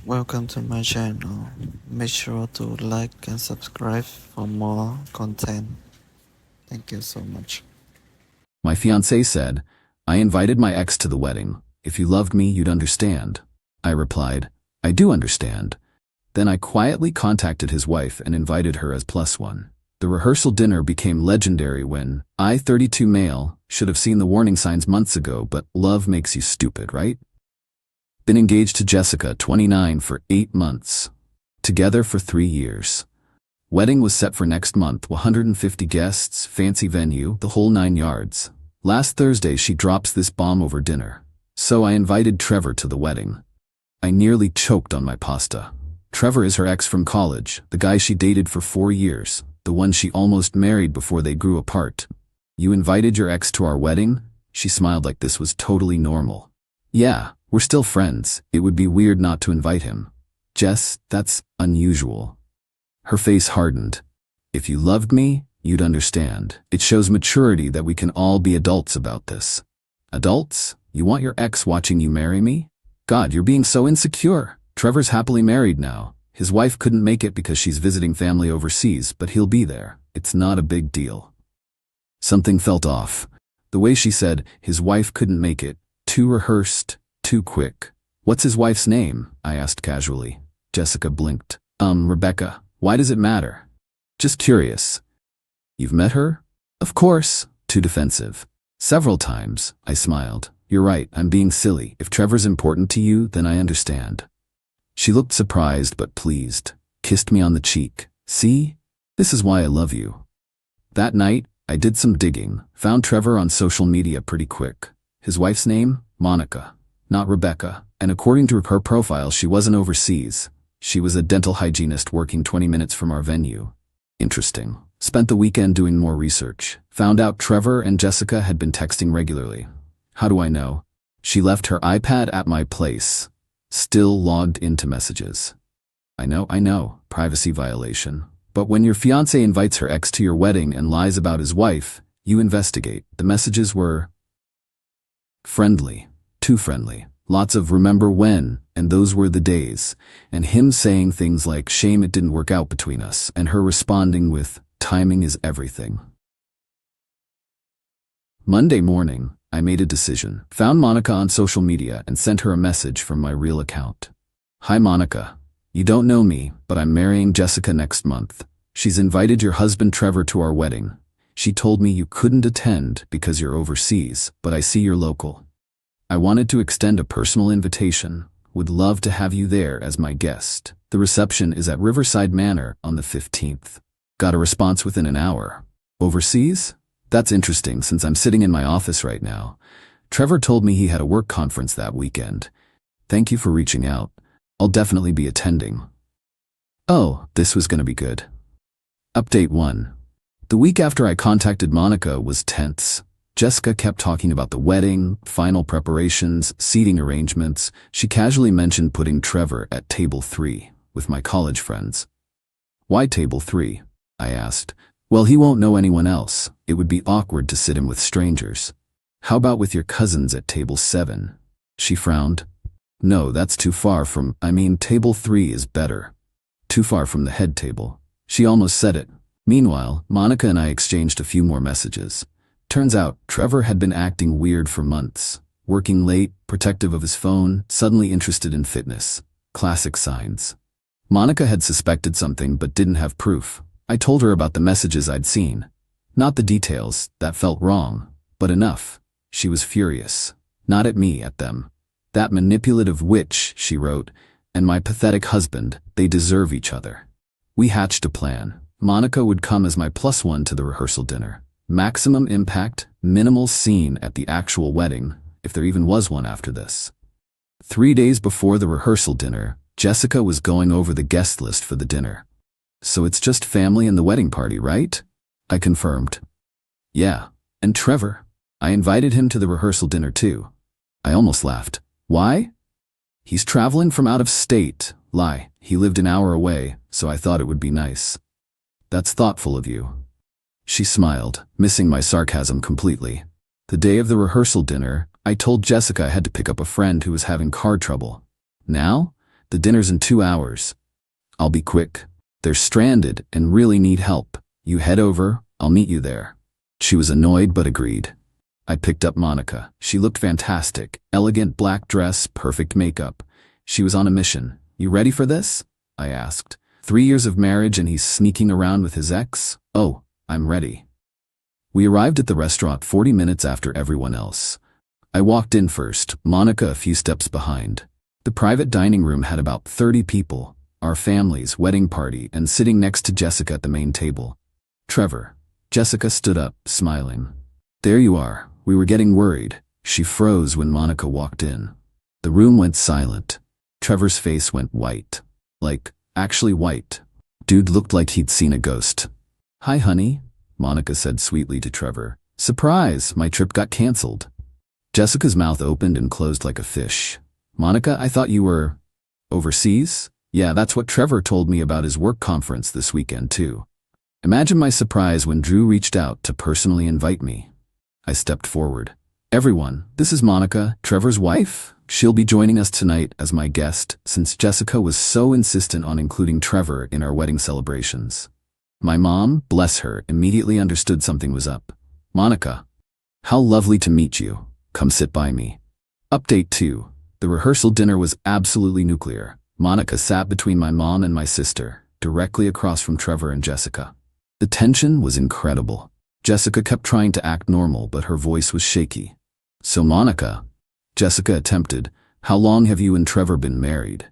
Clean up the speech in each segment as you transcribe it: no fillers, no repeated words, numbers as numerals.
Welcome to my channel. Make sure to like and subscribe for more content. Thank you so much. My fiancé said, "I invited my ex to the wedding. If you loved me, you'd understand." I replied, "I do understand." Then I quietly contacted his wife and invited her as +1. The rehearsal dinner became legendary when I, 32 male, should have seen the warning signs months ago, but love makes you stupid, right? Been engaged to Jessica, 29, for 8 months. Together for 3 years. Wedding was set for next month, 150 guests, fancy venue, the whole 9 yards. Last Thursday she drops this bomb over dinner. So I invited Trevor to the wedding. I nearly choked on my pasta. Trevor is her ex from college, the guy she dated for 4 years, the one she almost married before they grew apart. "You invited your ex to our wedding?" She smiled like this was totally normal. "Yeah, we're still friends. It would be weird not to invite him." "Jess, that's unusual." Her face hardened. "If you loved me, you'd understand. It shows maturity that we can all be adults about this." "Adults? You want your ex watching you marry me? God, you're being so insecure." Trevor's happily married now. His wife couldn't make it because she's visiting family overseas, but he'll be there. It's not a big deal. Something felt off. The way she said, his wife couldn't make it. Too rehearsed, too quick. "What's his wife's name?" I asked casually. Jessica blinked. Rebecca. Why does it matter?" "Just curious." "You've met her?" "Of course." Too defensive. "Several times." I smiled. "You're right, I'm being silly. If Trevor's important to you, then I understand." She looked surprised but pleased. Kissed me on the cheek. "See? This is why I love you." That night, I did some digging. Found Trevor on social media pretty quick. His wife's name? Monica. Not Rebecca. And according to her profile, she wasn't overseas. She was a dental hygienist working 20 minutes from our venue. Interesting. Spent the weekend doing more research. Found out Trevor and Jessica had been texting regularly. How do I know? She left her iPad at my place. Still logged into messages. I know, privacy violation. But when your fiancé invites her ex to your wedding and lies about his wife, you investigate. The messages were friendly. Too friendly. Lots of "remember when," and "those were the days," and him saying things like "shame it didn't work out between us," and her responding with "timing is everything." Monday morning, I made a decision. Found Monica on social media and sent her a message from my real account. "Hi Monica. You don't know me, but I'm marrying Jessica next month. She's invited your husband Trevor to our wedding. She told me you couldn't attend because you're overseas, but I see you're local. I wanted to extend a personal invitation. Would love to have you there as my guest. The reception is at Riverside Manor on the 15th. Got a response within an hour. Overseas? That's interesting since I'm sitting in my office right now. Trevor told me he had a work conference that weekend. Thank you for reaching out. I'll definitely be attending." Oh, this was gonna be good. Update 1. The week after I contacted Monica was tense. Jessica kept talking about the wedding, final preparations, seating arrangements. She casually mentioned putting Trevor at table 3 with my college friends. "Why table 3? I asked. "Well, he won't know anyone else. It would be awkward to sit him with strangers." "How about with your cousins at table 7? She frowned. "No, that's too far from, table 3 is better. Too far from the head table." She almost said it. Meanwhile, Monica and I exchanged a few more messages. Turns out, Trevor had been acting weird for months. Working late, protective of his phone, suddenly interested in fitness. Classic signs. Monica had suspected something but didn't have proof. I told her about the messages I'd seen. Not the details, that felt wrong, but enough. She was furious. Not at me, at them. "That manipulative witch," she wrote, "and my pathetic husband, they deserve each other." We hatched a plan. Monica would come as my +1 to the rehearsal dinner. Maximum impact, minimal scene at the actual wedding, if there even was one after this. 3 days before the rehearsal dinner, Jessica was going over the guest list for the dinner. "So it's just family and the wedding party, right?" I confirmed. "Yeah, and Trevor. I invited him to the rehearsal dinner too." I almost laughed. "Why?" "He's traveling from out of state." Lie, he lived an hour away, so I thought it would be nice. "That's thoughtful of you." She smiled, missing my sarcasm completely. The day of the rehearsal dinner, I told Jessica I had to pick up a friend who was having car trouble. Now? The dinner's in 2 hours. I'll be quick. They're stranded and really need help. You head over, I'll meet you there. She was annoyed but agreed. I picked up Monica. She looked fantastic. Elegant black dress, perfect makeup. She was on a mission. You ready for this? I asked. 3 years of marriage and he's sneaking around with his ex? Oh, I'm ready. We arrived at the restaurant 40 minutes after everyone else. I walked in first, Monica a few steps behind. The private dining room had about 30 people, our family's wedding party, and sitting next to Jessica at the main table. Trevor. Jessica stood up, smiling. There you are. We were getting worried. She froze when Monica walked in. The room went silent. Trevor's face went white. Like, actually white. Dude looked like he'd seen a ghost. Hi, honey, Monica said sweetly to Trevor. Surprise, my trip got canceled. Jessica's mouth opened and closed like a fish. Monica, I thought you were overseas? Yeah, that's what Trevor told me about his work conference this weekend, too. Imagine my surprise when Drew reached out to personally invite me. I stepped forward. Everyone, this is Monica, Trevor's wife. She'll be joining us tonight as my guest since Jessica was so insistent on including Trevor in our wedding celebrations. My mom, bless her, immediately understood something was up. Monica, how lovely to meet you. Come sit by me. Update 2. The rehearsal dinner was absolutely nuclear. Monica sat between my mom and my sister, directly across from Trevor and Jessica. The tension was incredible. Jessica kept trying to act normal, but her voice was shaky. So Monica, Jessica attempted, how long have you and Trevor been married?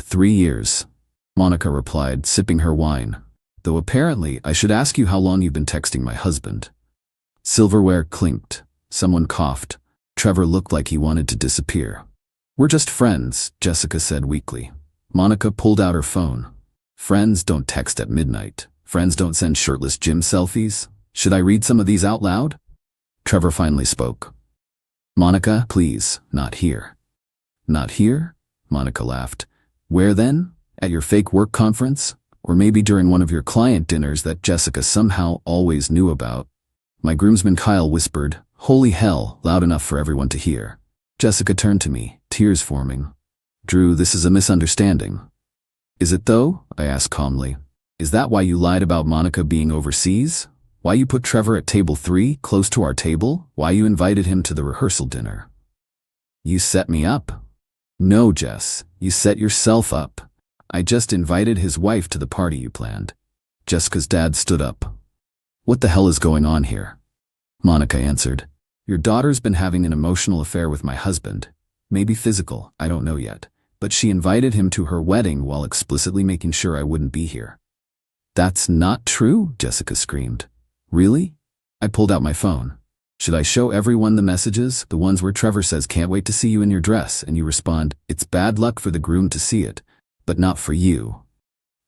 3 years, Monica replied, sipping her wine. Though apparently I should ask you how long you've been texting my husband. Silverware clinked. Someone coughed. Trevor looked like he wanted to disappear. We're just friends, Jessica said weakly. Monica pulled out her phone. Friends don't text at midnight. Friends don't send shirtless gym selfies. Should I read some of these out loud? Trevor finally spoke. Monica, please, not here. Not here? Monica laughed. Where then? At your fake work conference? Or maybe during one of your client dinners that Jessica somehow always knew about? My groomsman Kyle whispered, holy hell, loud enough for everyone to hear. Jessica turned to me, tears forming. Drew, this is a misunderstanding. Is it though? I asked calmly. Is that why you lied about Monica being overseas? Why you put Trevor at table 3, close to our table? Why you invited him to the rehearsal dinner? You set me up. No, Jess, you set yourself up. I just invited his wife to the party you planned. Jessica's dad stood up. What the hell is going on here? Monica answered. Your daughter's been having an emotional affair with my husband. Maybe physical, I don't know yet. But she invited him to her wedding while explicitly making sure I wouldn't be here. That's not true, Jessica screamed. Really? I pulled out my phone. Should I show everyone the messages, the ones where Trevor says can't wait to see you in your dress, and you respond, it's bad luck for the groom to see it, but not for you.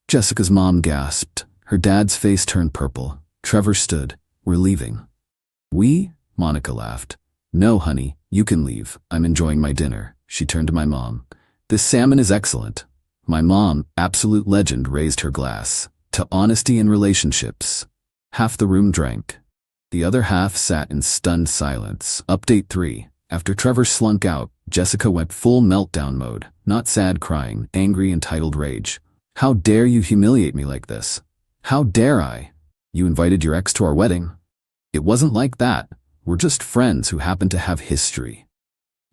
Jessica's mom gasped. Her dad's face turned purple. Trevor stood. We're leaving. We? Monica laughed. No, honey, you can leave. I'm enjoying my dinner. She turned to my mom. This salmon is excellent. My mom, absolute legend, raised her glass. To honesty in relationships. Half the room drank. The other half sat in stunned silence. Update 3. After Trevor slunk out, Jessica went full meltdown mode. Not sad crying, angry entitled rage. How dare you humiliate me like this? How dare I? You invited your ex to our wedding. It wasn't like that. We're just friends who happen to have history.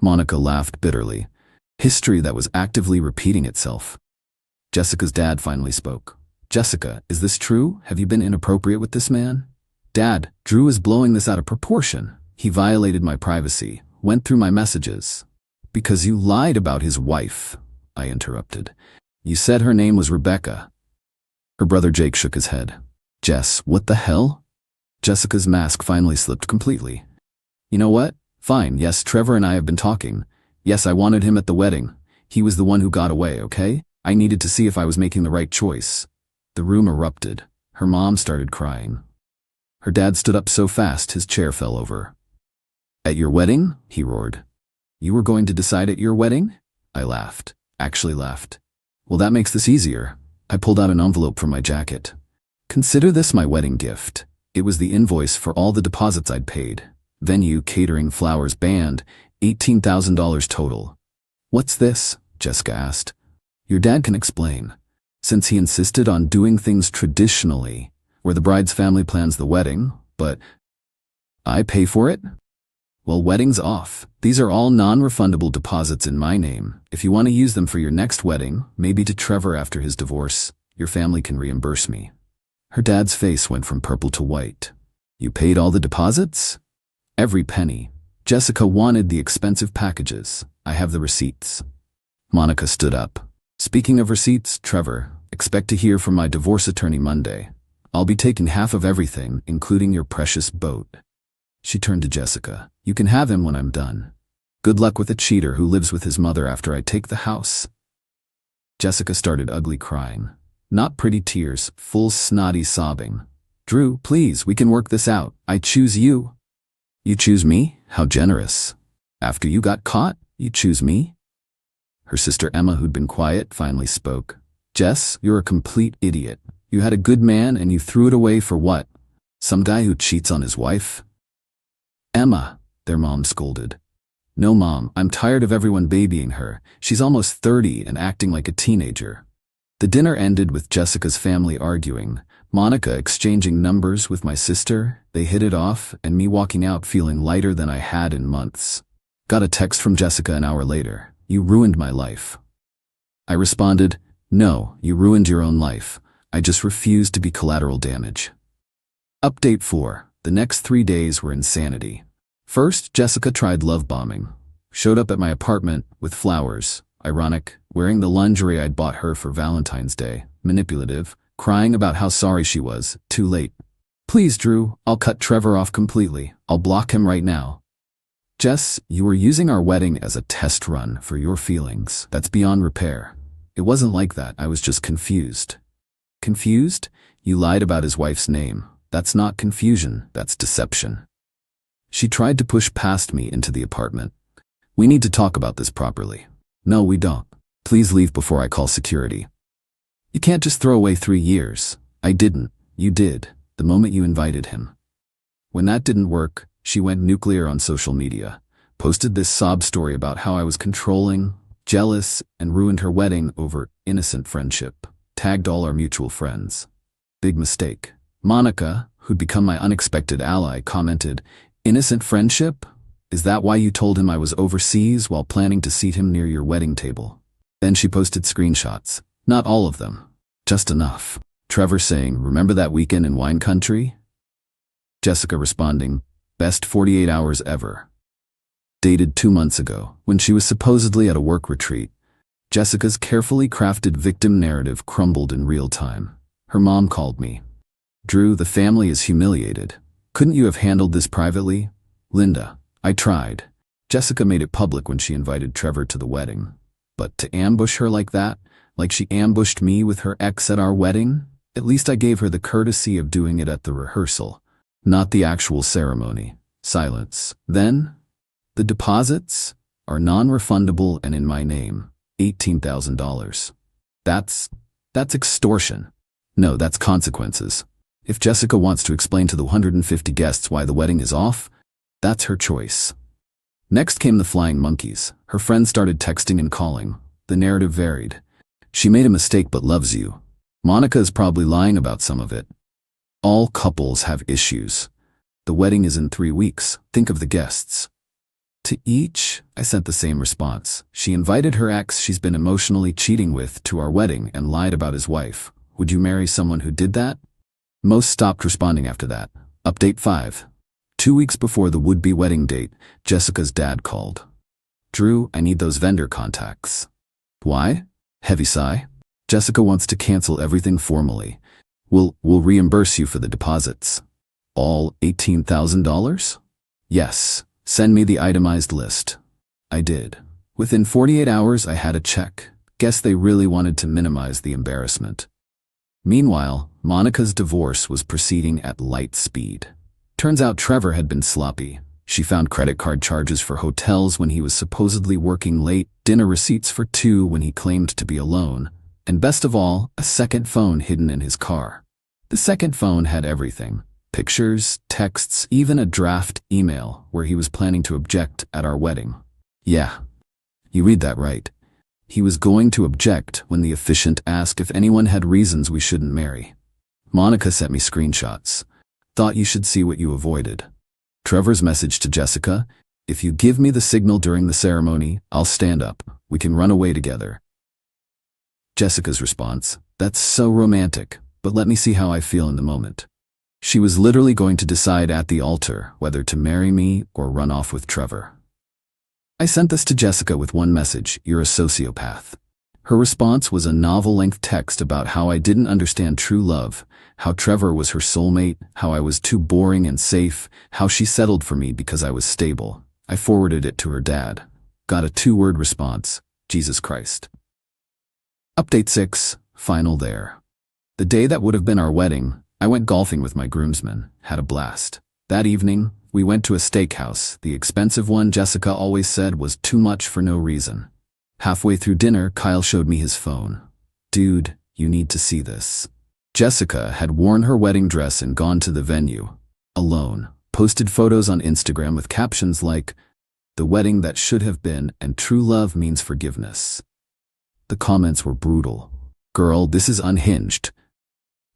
Monica laughed bitterly. History that was actively repeating itself. Jessica's dad finally spoke. Jessica, is this true? Have you been inappropriate with this man? Dad, Drew is blowing this out of proportion. He violated my privacy, went through my messages. Because you lied about his wife, I interrupted. You said her name was Rebecca. Her brother Jake shook his head. Jess, what the hell? Jessica's mask finally slipped completely. You know what? Fine, yes, Trevor and I have been talking. Yes, I wanted him at the wedding. He was the one who got away, okay? I needed to see if I was making the right choice. The room erupted. Her mom started crying. Her dad stood up so fast his chair fell over. At your wedding? He roared. You were going to decide at your wedding? I laughed. Actually laughed. Well, that makes this easier. I pulled out an envelope from my jacket. Consider this my wedding gift. It was the invoice for all the deposits I'd paid. Venue, catering, flowers, band, $18,000 total. What's this? Jessica asked. Your dad can explain. Since he insisted on doing things traditionally, where the bride's family plans the wedding, but I pay for it? Well, wedding's off. These are all non-refundable deposits in my name. If you want to use them for your next wedding, maybe to Trevor after his divorce, your family can reimburse me. Her dad's face went from purple to white. You paid all the deposits? Every penny. Jessica wanted the expensive packages. I have the receipts. Monica stood up. Speaking of receipts, Trevor, expect to hear from my divorce attorney Monday. I'll be taking half of everything, including your precious boat. She turned to Jessica. You can have him when I'm done. Good luck with a cheater who lives with his mother after I take the house. Jessica started ugly crying. Not pretty tears, full snotty sobbing. Drew, please, we can work this out. I choose you. You choose me? How generous. After you got caught, you choose me? Her sister Emma, who'd been quiet, finally spoke. Jess, you're a complete idiot. You had a good man and you threw it away for what? Some guy who cheats on his wife? Emma, their mom scolded. No, Mom, I'm tired of everyone babying her. She's almost 30 and acting like a teenager. The dinner ended with Jessica's family arguing, Monica exchanging numbers with my sister, they hit it off, and me walking out feeling lighter than I had in months. Got a text from Jessica an hour later. You ruined my life. I responded, no, you ruined your own life. I just refused to be collateral damage. Update 4. The next 3 days were insanity. First, Jessica tried love bombing. Showed up at my apartment with flowers, ironic, wearing the lingerie I'd bought her for Valentine's Day, manipulative, crying about how sorry she was, too late. Please, Drew, I'll cut Trevor off completely. I'll block him right now. Jess, you were using our wedding as a test run for your feelings. That's beyond repair. It wasn't like that, I was just confused. Confused? You lied about his wife's name. That's not confusion, that's deception. She tried to push past me into the apartment. We need to talk about this properly. No, we don't. Please leave before I call security. You can't just throw away 3 years. I didn't. You did, the moment you invited him. When that didn't work, she went nuclear on social media, posted this sob story about how I was controlling, jealous, and ruined her wedding over innocent friendship, tagged all our mutual friends. Big mistake. Monica, who'd become my unexpected ally, commented, innocent friendship? Is that why you told him I was overseas while planning to seat him near your wedding table? Then she posted screenshots. Not all of them. Just enough. Trevor saying, remember that weekend in wine country? Jessica responding, best 48 hours ever. Dated 2 months ago, when she was supposedly at a work retreat. Jessica's carefully crafted victim narrative crumbled in real time. Her mom called me. Drew, the family is humiliated. Couldn't you have handled this privately? Linda, I tried. Jessica made it public when she invited Trevor to the wedding. But to ambush her like that, like she ambushed me with her ex at our wedding, at least I gave her the courtesy of doing it at the rehearsal, not the actual ceremony. Silence. Then, the deposits are non-refundable and in my name, $18,000. That's extortion. No, that's consequences. If Jessica wants to explain to the 150 guests why the wedding is off, that's her choice. Next came the flying monkeys. Her friends started texting and calling. The narrative varied. She made a mistake but loves you. Monica is probably lying about some of it. All couples have issues. The wedding is in 3 weeks. Think of the guests. To each, I sent the same response. She invited her ex she's been emotionally cheating with to our wedding and lied about his wife. Would you marry someone who did that? Most stopped responding after that. Update 5. 2 weeks before the would-be wedding date, Jessica's dad called. Drew, I need those vendor contacts. Why? Heavy sigh. Jessica wants to cancel everything formally. We'll reimburse you for the deposits. All $18,000? Yes. Send me the itemized list. I did. Within 48 hours, I had a check. Guess they really wanted to minimize the embarrassment. Meanwhile, Monica's divorce was proceeding at light speed. Turns out Trevor had been sloppy. She found credit card charges for hotels when he was supposedly working late, dinner receipts for 2 when he claimed to be alone, and best of all, a second phone hidden in his car. The second phone had everything. Pictures, texts, even a draft email where he was planning to object at our wedding. Yeah, you read that right. He was going to object when the officiant asked if anyone had reasons we shouldn't marry. Monica sent me screenshots. Thought you should see what you avoided. Trevor's message to Jessica: if you give me the signal during the ceremony, I'll stand up. We can run away together. Jessica's response: that's so romantic, but let me see how I feel in the moment. She was literally going to decide at the altar whether to marry me or run off with Trevor. I sent this to Jessica with one message: you're a sociopath. Her response was a novel-length text about how I didn't understand true love, how Trevor was her soulmate, how I was too boring and safe, how she settled for me because I was stable. I forwarded it to her dad. Got a 2-word response: Jesus Christ. Update 6, final there. The day that would have been our wedding, I went golfing with my groomsmen, had a blast. That evening, we went to a steakhouse, the expensive one Jessica always said was too much for no reason. Halfway through dinner, Kyle showed me his phone. Dude, you need to see this. Jessica had worn her wedding dress and gone to the venue, alone, posted photos on Instagram with captions like, "The wedding that should have been, and true love means forgiveness." The comments were brutal. "Girl, this is unhinged.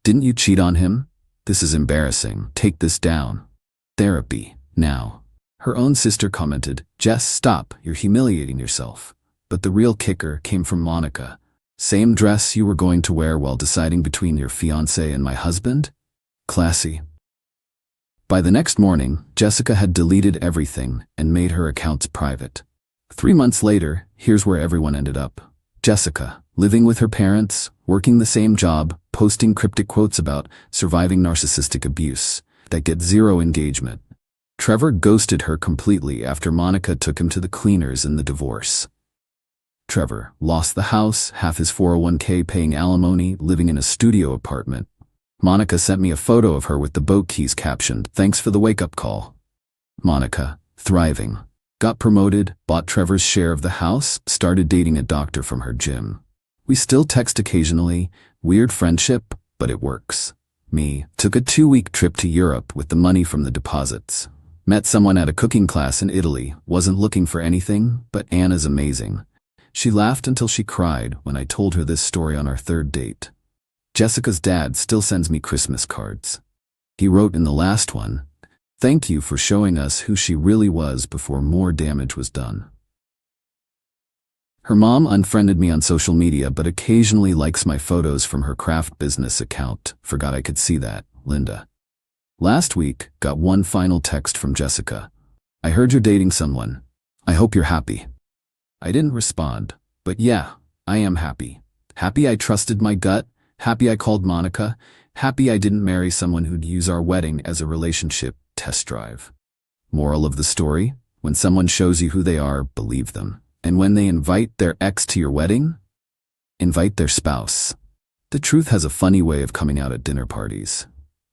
Didn't you cheat on him? This is embarrassing. Take this down. Therapy, now." Her own sister commented, "Jess, stop, you're humiliating yourself." But the real kicker came from Monica. "Same dress you were going to wear while deciding between your fiancé and my husband? Classy." By the next morning, Jessica had deleted everything and made her accounts private. 3 months later, here's where everyone ended up. Jessica, living with her parents, working the same job, posting cryptic quotes about surviving narcissistic abuse that get 0 engagement. Trevor ghosted her completely after Monica took him to the cleaners in the divorce. Trevor lost the house, half his 401k paying alimony, living in a studio apartment. Monica sent me a photo of her with the boat keys captioned, "Thanks for the wake-up call." Monica, thriving, got promoted, bought Trevor's share of the house, started dating a doctor from her gym. We still text occasionally, weird friendship, but it works. Me, took a 2-week trip to Europe with the money from the deposits. Met someone at a cooking class in Italy, wasn't looking for anything, but Anna's amazing. She laughed until she cried when I told her this story on our 3rd date. Jessica's dad still sends me Christmas cards. He wrote in the last one, "Thank you for showing us who she really was before more damage was done." Her mom unfriended me on social media but occasionally likes my photos from her craft business account. Forgot I could see that, Linda. Last week, got one final text from Jessica. "I heard you're dating someone. I hope you're happy." I didn't respond, but yeah, I am happy. Happy I trusted my gut, happy I called Monica, happy I didn't marry someone who'd use our wedding as a relationship test drive. Moral of the story: when someone shows you who they are, believe them. And when they invite their ex to your wedding, invite their spouse. The truth has a funny way of coming out at dinner parties.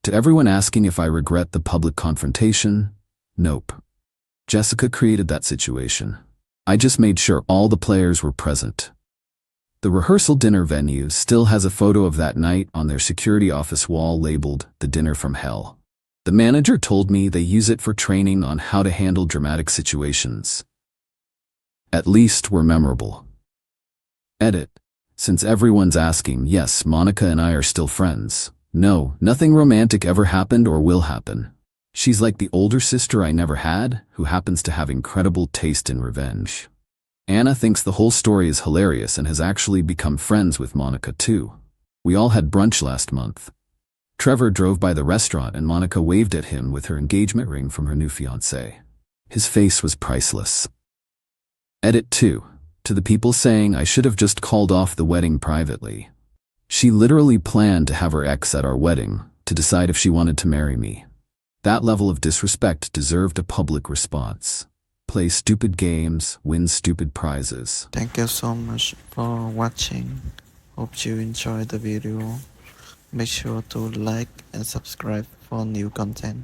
To everyone asking if I regret the public confrontation, nope. Jessica created that situation. I just made sure all the players were present. The rehearsal dinner venue still has a photo of that night on their security office wall labeled "The Dinner from Hell." The manager told me they use it for training on how to handle dramatic situations. At least we're memorable. Edit. Since everyone's asking, yes, Monica and I are still friends. No, nothing romantic ever happened or will happen. She's like the older sister I never had, who happens to have incredible taste in revenge. Anna thinks the whole story is hilarious and has actually become friends with Monica too. We all had brunch last month. Trevor drove by the restaurant and Monica waved at him with her engagement ring from her new fiancé. His face was priceless. Edit 2. To the people saying I should have just called off the wedding privately. She literally planned to have her ex at our wedding, to decide if she wanted to marry me. That level of disrespect deserved a public response. Play stupid games, win stupid prizes. Thank you so much for watching. Hope you enjoyed the video. Make sure to like and subscribe for new content.